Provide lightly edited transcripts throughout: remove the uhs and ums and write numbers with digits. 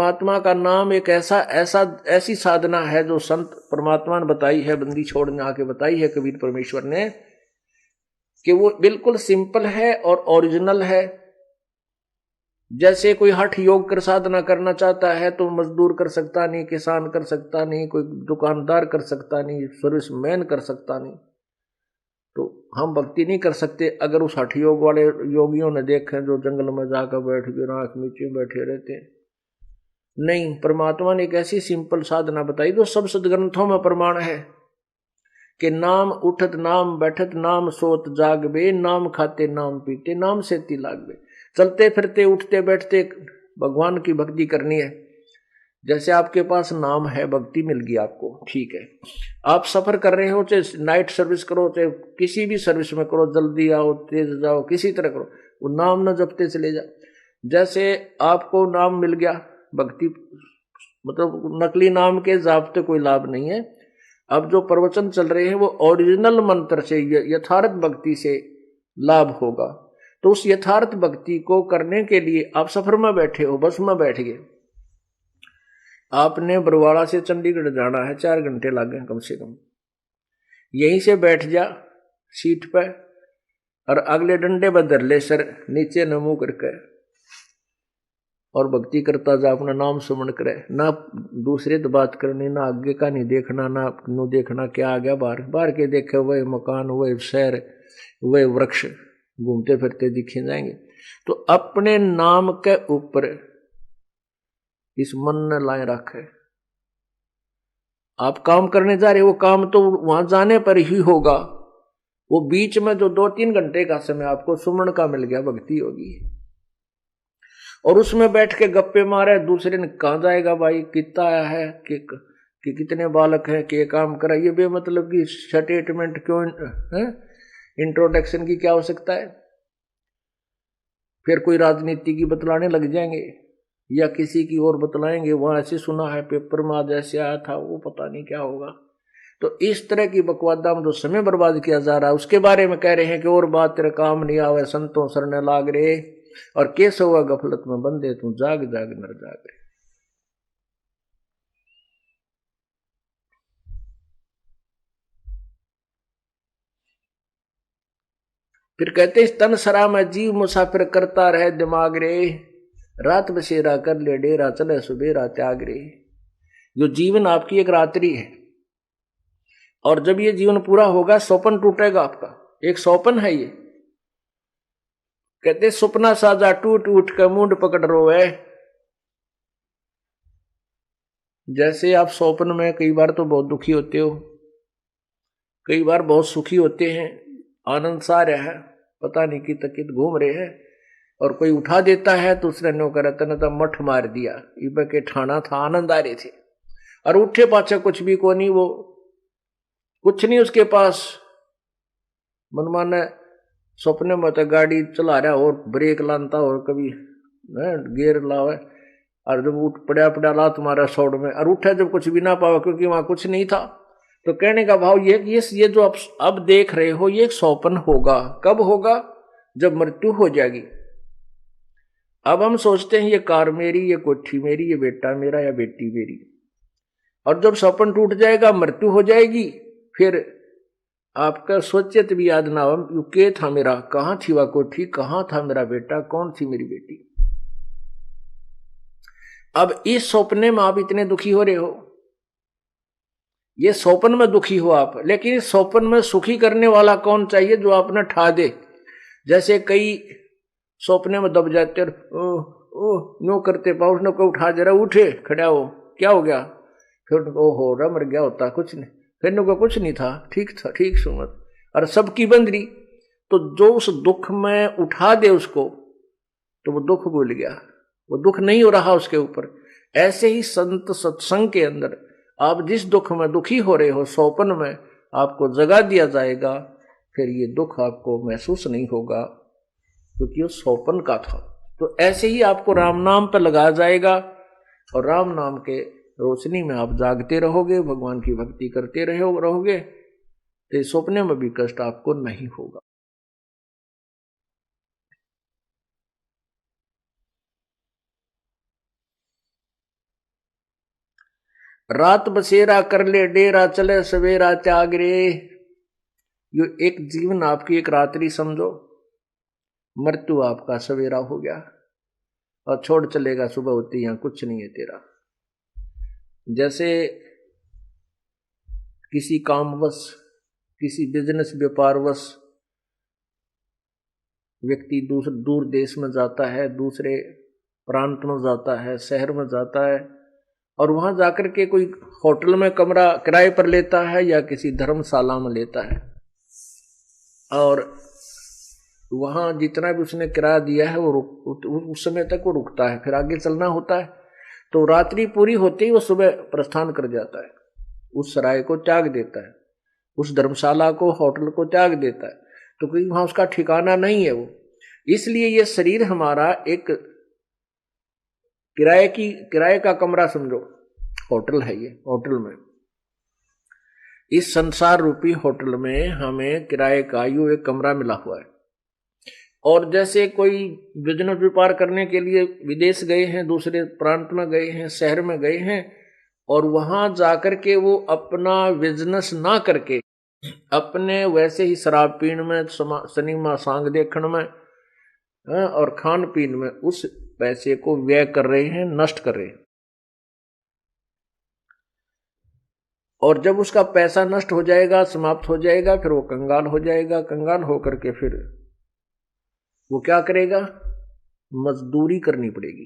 परमात्मा का नाम एक ऐसी साधना है जो संत परमात्मा ने बताई है, बंदी छोड़ने आके बताई है कबीर परमेश्वर ने, कि वो बिल्कुल सिंपल है और ओरिजिनल है। जैसे कोई हठ योग कर साधना करना चाहता है तो मजदूर कर सकता नहीं, किसान कर सकता नहीं, कोई दुकानदार कर सकता नहीं, सर्विसमैन कर सकता नहीं, तो हम भक्ति नहीं कर सकते अगर उस हठ योग वाले योगियों ने देखे जो जंगल में जाकर बैठ के नाक नीचे बैठे रहते हैं। नहीं, परमात्मा ने एक ऐसी सिंपल साधना बताई जो सब सदग्रंथों में प्रमाण है कि नाम उठत नाम बैठत नाम सोत जागबे, नाम खाते नाम पीते नाम से ती लागबे। चलते फिरते उठते बैठते भगवान की भक्ति करनी है। जैसे आपके पास नाम है, भक्ति मिल गई आपको, ठीक है। आप सफर कर रहे हो, चाहे नाइट सर्विस करो, चाहे किसी भी सर्विस में करो, जल्दी आओ तेज जाओ, किसी तरह करो, वो नाम न जपते चले जा। जैसे आपको नाम मिल गया, भक्ति मतलब नकली नाम के जापते कोई लाभ नहीं है। अब जो प्रवचन चल रहे हैं वो ओरिजिनल मंत्र से, यथार्थ भक्ति से लाभ होगा। तो उस यथार्थ भक्ति को करने के लिए आप सफर में बैठे हो, बस में बैठ गए, आपने बरवाड़ा से चंडीगढ़ जाना है, 4 घंटे लगे कम से कम। यहीं से बैठ जा सीट पे और अगले डंडे बदर ले सर नीचे न मुंह करके और भक्ति करता जा, अपना नाम सुमन करे, ना दूसरे तो बात करनी, ना आगे का नहीं देखना, ना नु देखना क्या आ गया बाहर, बाहर के देखे वही मकान, वही शहर, वही वृक्ष घूमते फिरते दिखे जाएंगे। तो अपने नाम के ऊपर इस मन ने लाए रखे। आप काम करने जा रहे हो, वो काम तो वहां जाने पर ही होगा, वो बीच में जो 2-3 घंटे का समय आपको सुमन का मिल गया, भक्ति होगी। और उसमें बैठ के गप्पे मारे, दूसरे ने कहा जाएगा भाई कितना आया है कि कितने बालक हैं, कि काम करा, ये बेमतलब की स्टेटमेंट क्यों है, इंट्रोडक्शन की क्या आवश्यकता है। फिर कोई राजनीति की बतलाने लग जाएंगे या किसी की और बतलाएंगे, वहां ऐसे सुना है पेपर में आज ऐसे आया था, वो पता नहीं क्या होगा। तो इस तरह की बकवादा में जो समय बर्बाद किया जा रहा है उसके बारे में कह रहे हैं कि और बात तेरे काम नहीं आवे, संतों सरने लाग रे, और कैसे हुआ गफलत में बंदे तू जाग जाग नर जाग रे। फिर कहते इस तन सरा में जीव मुसाफिर करता रहे दिमाग रे, रात बसेरा कर ले डेरा चले सुबेरा त्याग रे। जो जीवन आपकी एक रात्रि है, और जब ये जीवन पूरा होगा सौपन टूटेगा आपका, एक सौपन है ये। कहते सपना साजा टूट उठ कर मुंड पकड़ रोए। जैसे आप सौपन में कई बार तो बहुत दुखी होते हो, कई बार बहुत सुखी होते हैं, आनंद सा रहा है, पता नहीं कि तकित घूम रहे हैं, और कोई उठा देता है तो उसने नो कर तो मठ मार दिया, इब के ठाना था, आनंद आ रहे थे, और उठे पाछा कुछ भी को नहीं, वो कुछ नहीं उसके पास। मनमाना सपने में तो गाड़ी चला रहा और ब्रेक लानता और कभी गियर लावे, और जब उठ पड़ा ला तुम्हारा सौड़ में, और उठा जब कुछ भी ना पावा क्योंकि वहां कुछ नहीं था। तो कहने का भाव ये जो आप अब देख रहे हो ये एक सौपन होगा। कब होगा? जब मृत्यु हो जाएगी। अब हम सोचते हैं ये कार मेरी, ये कोठी मेरी, ये बेटा मेरा या बेटी मेरी, और जब सपन टूट जाएगा, मृत्यु हो जाएगी, फिर आपका सोचित भी याद ना हो के था मेरा, कहां थी वह कोठी, कहां था मेरा बेटा, कौन थी मेरी बेटी। अब इस सपने में आप इतने दुखी हो रहे हो, ये सौपन में दुखी हो आप, लेकिन इस सौपन में सुखी करने वाला कौन चाहिए, जो आपने ठा दे। जैसे कई सौपने में दब जाते और ओह नो करते पाउस न को उठा, जरा उठे खड़ा हो, क्या हो गया, फिर ओ हो रहा मर गया होता कुछ नहीं, फिर नो को कुछ नहीं था, ठीक था, ठीक सुमत, और सबकी बंदरी। तो जो उस दुख में उठा दे उसको, तो वो दुख भूल गया, वो दुख नहीं हो रहा उसके ऊपर। ऐसे ही संत सत्संग के अंदर आप जिस दुख में दुखी हो रहे हो, सौपन में आपको जगा दिया जाएगा, फिर ये दुख आपको महसूस नहीं होगा क्योंकि वो सौपन का था। तो ऐसे ही आपको राम नाम पर लगाया जाएगा, और राम नाम के रोशनी में आप जागते रहोगे, भगवान की भक्ति करते रहोगे, तो सपने में भी कष्ट आपको नहीं होगा। रात बसेरा कर ले डेरा चले सवेरा त्याग रे। यो एक जीवन आपकी एक रात्रि समझो, मृत्यु आपका सवेरा हो गया और छोड़ चलेगा सुबह होती, यहां कुछ नहीं है तेरा। जैसे किसी कामवश, किसी बिजनेस व्यापारवश व्यक्ति दूर देश में जाता है, दूसरे प्रांत में जाता है, शहर में जाता है, और वहां जाकर के कोई होटल में कमरा किराए पर लेता है या किसी धर्मशाला में लेता है, और वहां जितना भी उसने किराया दिया है वो उस समय तक वो रुकता है, फिर आगे चलना होता है। तो रात्रि पूरी होते ही वो सुबह प्रस्थान कर जाता है, उस सराय को त्याग देता है, उस धर्मशाला को, होटल को त्याग देता है, तो कोई वहां उसका ठिकाना नहीं है वो। इसलिए ये शरीर हमारा एक किराए का कमरा समझो, होटल है ये। होटल में, इस संसार रूपी होटल में हमें किराए का यूं एक कमरा मिला हुआ है। और जैसे कोई बिजनेस व्यापार करने के लिए विदेश गए हैं, दूसरे प्रांत में गए हैं, शहर में गए हैं, और वहां जाकर के वो अपना बिजनेस ना करके अपने वैसे ही शराब पीने में, सिनेमा सांग देखने में और खान पीन में उस पैसे को व्यय कर रहे हैं, नष्ट कर रहे हैं। और जब उसका पैसा नष्ट हो जाएगा, समाप्त हो जाएगा, फिर वो कंगाल हो जाएगा। कंगाल होकर के फिर वो क्या करेगा? मजदूरी करनी पड़ेगी।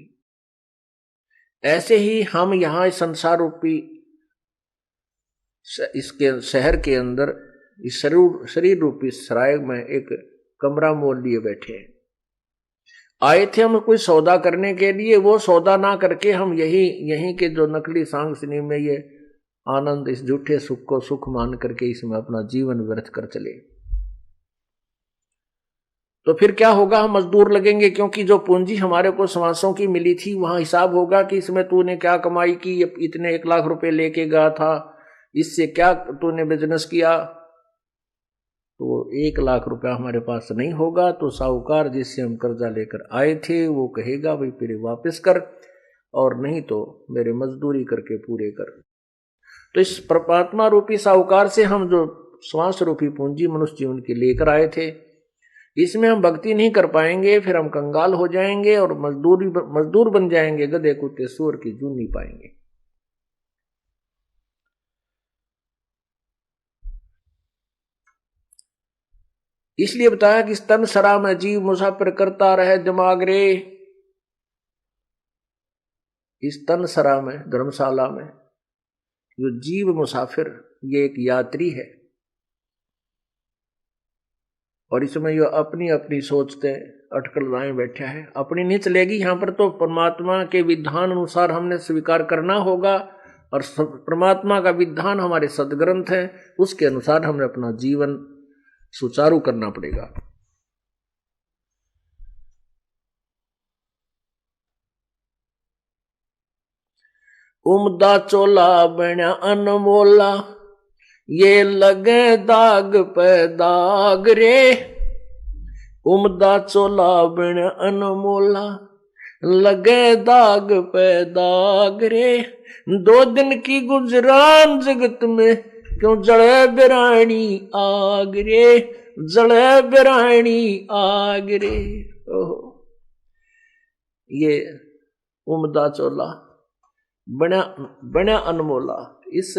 ऐसे ही हम यहां संसार रूपी इसके शहर के अंदर इस शरीर रूपी सराय में एक कमरा मोल लिए बैठे हैं। आए थे हम कोई सौदा करने के लिए, वो सौदा ना करके हम यही के जो नकली सांग सिनेमा में ये आनंद, इस झूठे सुख को सुख मान करके इसमें अपना जीवन व्यर्थ कर चले। तो फिर क्या होगा? हम मजदूर लगेंगे, क्योंकि जो पूंजी हमारे को समासों की मिली थी वहां हिसाब होगा कि इसमें तूने क्या कमाई की, इतने 1 लाख रुपए लेके गया था, इससे क्या तूने बिजनेस किया। तो 1 लाख रुपया हमारे पास नहीं होगा तो साहूकार जिससे हम कर्जा लेकर आए थे वो कहेगा भाई फिर वापस कर, और नहीं तो मेरे मजदूरी करके पूरे कर। तो इस परमात्मा रूपी साहूकार से हम जो श्वास रूपी पूंजी मनुष्य जीवन की लेकर आए थे, इसमें हम भक्ति नहीं कर पाएंगे, फिर हम कंगाल हो जाएंगे और मजदूर बन जाएंगे, गधे कुत्ते सूअर की जून नहीं पाएंगे। इसलिए बताया कि स्तन सरा में जीव मुसाफिर करता रहे दिमाग रे। इस तन सरा में, धर्मशाला में जो जीव मुसाफिर, ये एक यात्री है, और इसमें ये अपनी अपनी सोचते अटकल लाए बैठा है। अपनी नहीं चलेगी यहां पर, तो परमात्मा के विधान अनुसार हमने स्वीकार करना होगा, और परमात्मा का विधान हमारे सदग्रंथ है, उसके अनुसार हमें अपना जीवन सुचारू करना पड़ेगा। उमदा चोला बना अनमोला, ये लगे दाग पे दाग रे। उमदा चोला बना अनमोला, लगे दाग पे दाग रे। 2 दिन की गुजरान जगत में, क्यों जड़े बिरानी आग रे, जड़े बिरानी आग रे। ओहो, ये उमदा चोला बना अनमोला, इस